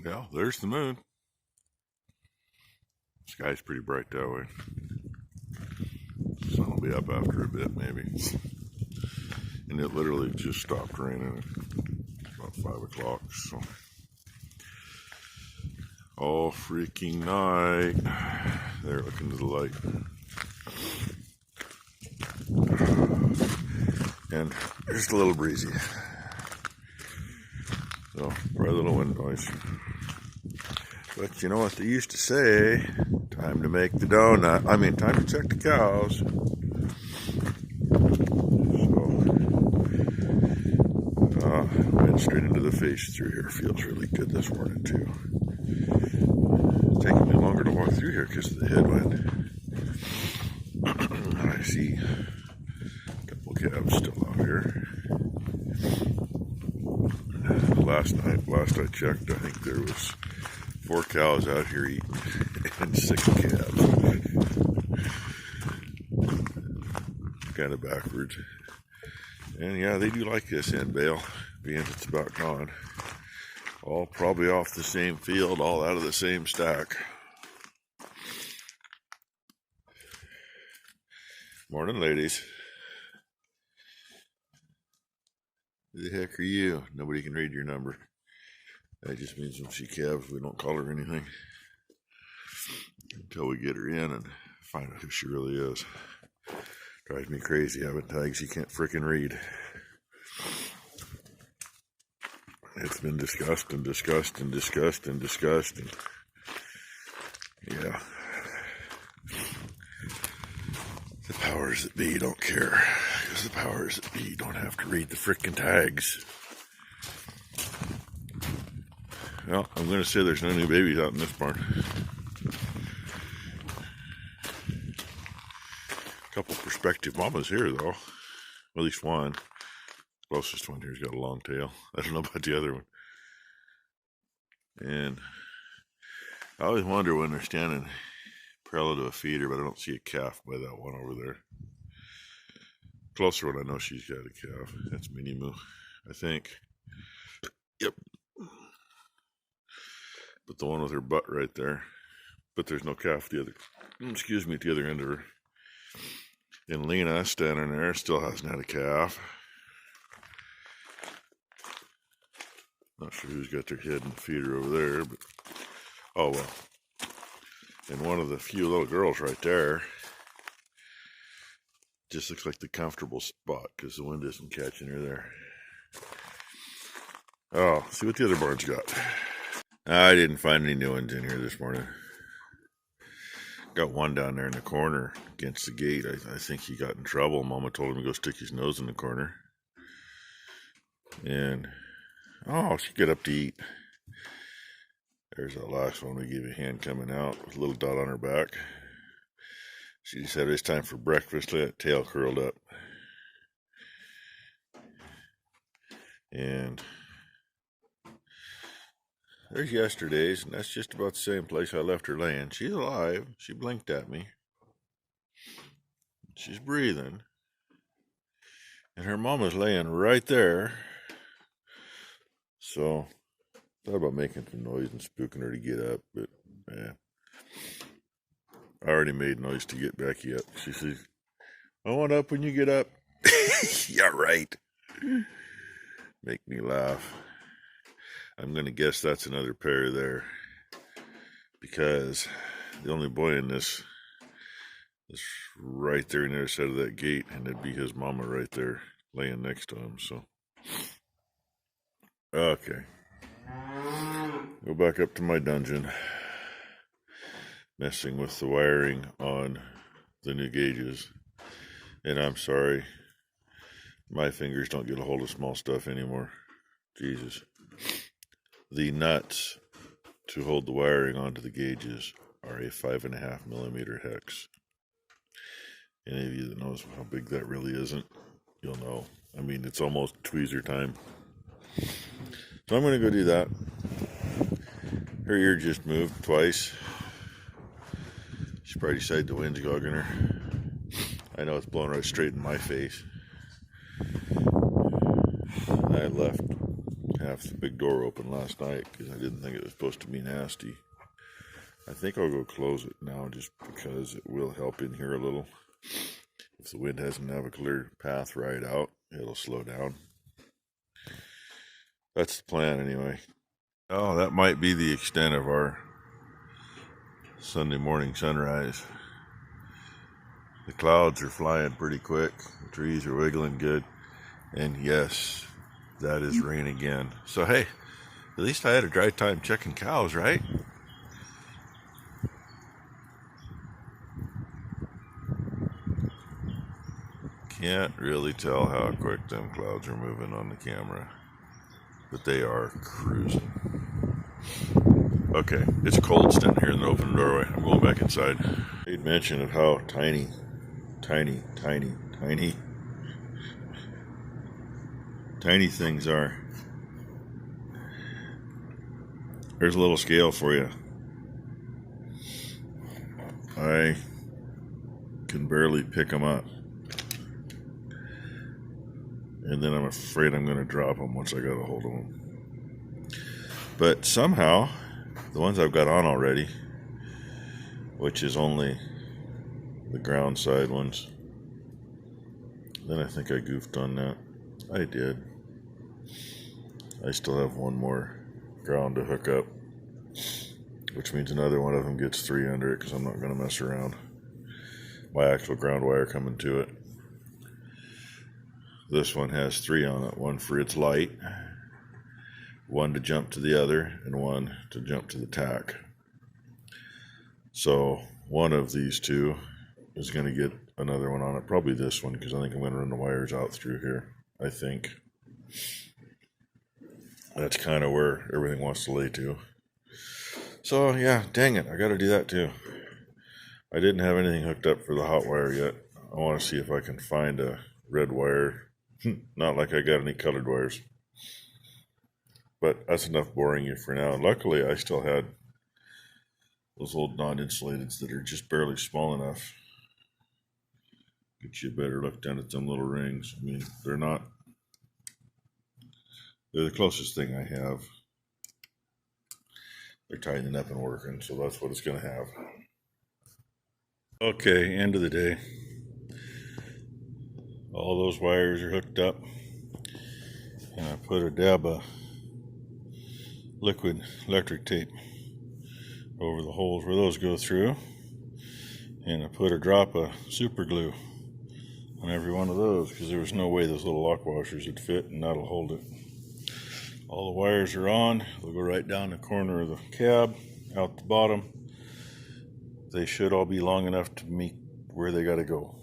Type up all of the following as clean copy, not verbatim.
Yeah, there's the moon. Sky's pretty bright that way. Sun will be up after a bit, maybe. And it literally just stopped raining at about 5 o'clock. So, all freaking night. There, look into the light. And just a little breezy. So, probably a little wind noise. But you know what they used to say? Time to make the donut. Time to check the cows. So, went straight into the face through here. Feels really good this morning too. It's taking me longer to walk through here because of the headwind. I see a couple calves still out here. Last I checked, I think there was 4 cows out here eating and 6 calves. Kind of backwards. And yeah, they do like this end bale, being it's about gone. All probably off the same field, all out of the same stack. Morning, ladies. Who the heck are you? Nobody can read your number. That just means when she calves, we don't call her anything until we get her in and find out who she really is. Drives me crazy having tags you can't frickin' read. It's been discussed and discussed and discussed and discussed. And yeah. The powers that be don't care. Because the powers that be don't have to read the frickin' tags. Well, I'm going to say there's no new babies out in this barn. A couple prospective mamas here, though. At least one. The closest one here's got a long tail. I don't know about the other one. And I always wonder when they're standing parallel to a feeder, but I don't see a calf by that one over there. Closer one, I know she's got a calf. That's Minnie Moo, I think. Yep. But the one with her butt right there. But there's no calf at the other, at the other end of her. And Lena, standing there, still hasn't had a calf. Not sure who's got their head in the feeder over there, but oh well. And one of the few little girls right there just looks like the comfortable spot because the wind isn't catching her there. Oh, see what the other barn's got. I didn't find any new ones in here this morning. Got one down there in the corner against the gate. I think he got in trouble. Mama told him to go stick his nose in the corner. And, oh, she got up to eat. There's that last one. We gave a hand coming out with a little dot on her back. She decided it's time for breakfast. That tail curled up. And there's yesterday's, and that's just about the same place I left her laying. She's alive. She blinked at me. She's breathing. And her mama's laying right there. So, thought about making some noise and spooking her to get up, but, yeah. I already made noise to get Becky up. She says, I want up when you get up. Yeah, right. Make me laugh. I'm going to guess that's another pair there. Because the only boy in this is right there on the other side of that gate. And it'd be his mama right there laying next to him. So, okay. Go back up to my dungeon. Messing with the wiring on the new gauges. And I'm sorry. My fingers don't get a hold of small stuff anymore. Jesus. The nuts to hold the wiring onto the gauges are a 5.5 millimeter hex. Any of you that knows how big that really isn't, you'll know. It's almost tweezer time. So I'm going to go do that. Her ear just moved twice. She probably decided the wind's gogging her. I know it's blowing right straight in my face. I left have the big door open last night because I didn't think it was supposed to be nasty. I think I'll go close it now just because it will help in here a little. If the wind doesn't have a clear path right out, it'll slow down. That's the plan anyway. Oh, that might be the extent of our Sunday morning sunrise. The clouds are flying pretty quick. The trees are wiggling good. And yes, that is rain again. So hey, at least I had a dry time checking cows, right? Can't really tell how quick them clouds are moving on the camera, but they are cruising. Okay, it's cold standing here in the open doorway. I'm going back inside. I made mention of how tiny things are. There's a little scale for you. I can barely pick them up. And then I'm afraid I'm going to drop them once I got a hold of them. But somehow, the ones I've got on already, which is only the ground side ones, then I think I goofed on that. I did. I still have one more ground to hook up, which means another one of them gets 3 under it because I'm not going to mess around. My actual ground wire coming to it. This one has 3 on it, one for its light, one to jump to the other, and one to jump to the tack. So one of these two is going to get another one on it, probably this one, because I think I'm going to run the wires out through here, I think. That's kind of where everything wants to lay to. So yeah, dang it, I got to do that too. I didn't have anything hooked up for the hot wire yet. I want to see if I can find a red wire. Not like I got any colored wires. But that's enough boring you for now. Luckily, I still had those old non-insulateds that are just barely small enough. Get you a better look down at them little rings. I mean, they're the closest thing I have. They're tightening up and working, so that's what it's going to have. Okay, end of the day. All those wires are hooked up, and I put a dab of liquid electric tape over the holes where those go through, and I put a drop of super glue on every one of those because there was no way those little lock washers would fit, and that'll hold it. All the wires are on. They'll go right down the corner of the cab, out the bottom. They should all be long enough to meet where they got to go.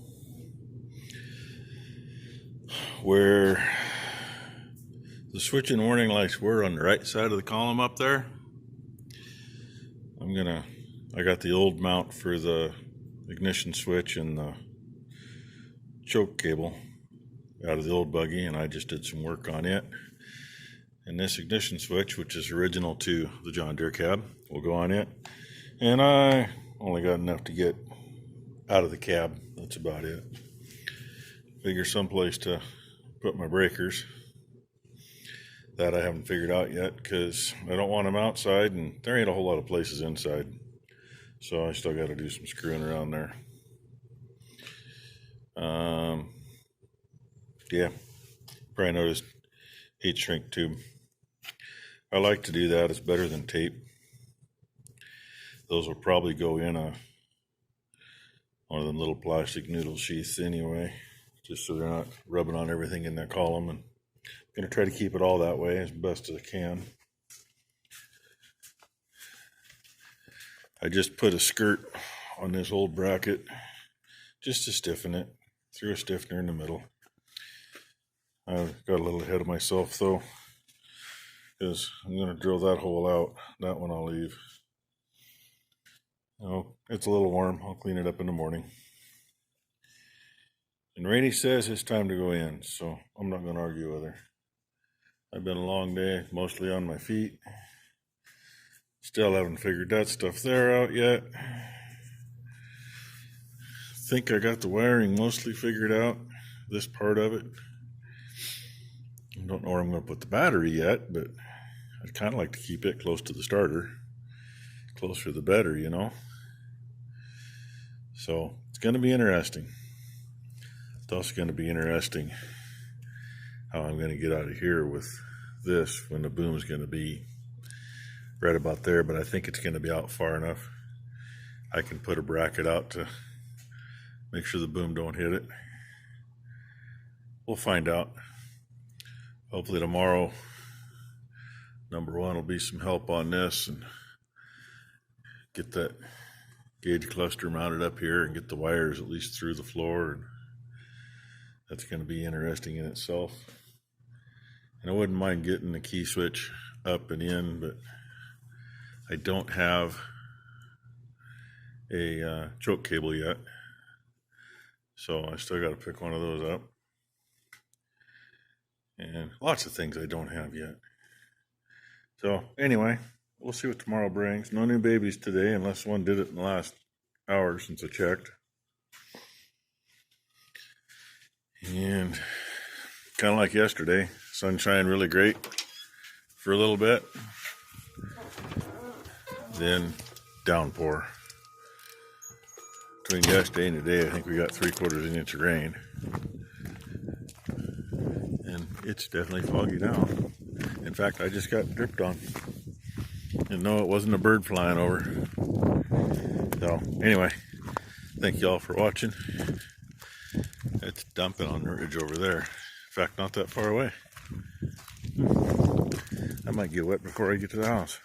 Where the switch and warning lights were on the right side of the column up there, I got the old mount for the ignition switch and the choke cable out of the old buggy, and I just did some work on it. And this ignition switch, which is original to the John Deere cab, will go on it. And I only got enough to get out of the cab. That's about it. Figure someplace to put my breakers. That I haven't figured out yet because I don't want them outside, and there ain't a whole lot of places inside. So I still got to do some screwing around there. Yeah, probably noticed heat shrink tube. I like to do that. It's better than tape. Those will probably go in one of them little plastic noodle sheaths anyway, just so they're not rubbing on everything in that column. And I'm going to try to keep it all that way as best as I can. I just put a skirt on this old bracket just to stiffen it. Threw a stiffener in the middle. I got a little ahead of myself though, because I'm going to drill that hole out. That one I'll leave. Oh, it's a little warm. I'll clean it up in the morning. And Rainey says it's time to go in, so I'm not going to argue with her. I've been a long day, mostly on my feet. Still haven't figured that stuff there out yet. Think I got the wiring mostly figured out, this part of it. I don't know where I'm going to put the battery yet, but I'd kind of like to keep it close to the starter. Closer the better, you know. So it's going to be interesting. It's also going to be interesting how I'm going to get out of here with this when the boom's going to be right about there, but I think it's going to be out far enough. I can put a bracket out to make sure the boom don't hit it. We'll find out. Hopefully tomorrow, number one will be some help on this and get that gauge cluster mounted up here and get the wires at least through the floor. And that's going to be interesting in itself. And I wouldn't mind getting the key switch up and in, but I don't have a choke cable yet. So I still got to pick one of those up. And lots of things I don't have yet. So anyway, we'll see what tomorrow brings. No new babies today, unless one did it in the last hour since I checked. And kind of like yesterday, sunshine really great for a little bit. Then downpour. Between yesterday and today, I think we got 3/4 inch of rain. And it's definitely foggy now. In fact, I just got dripped on. And no, it wasn't a bird flying over. So, anyway, thank you all for watching. It's dumping on the ridge over there. In fact, not that far away. I might get wet before I get to the house.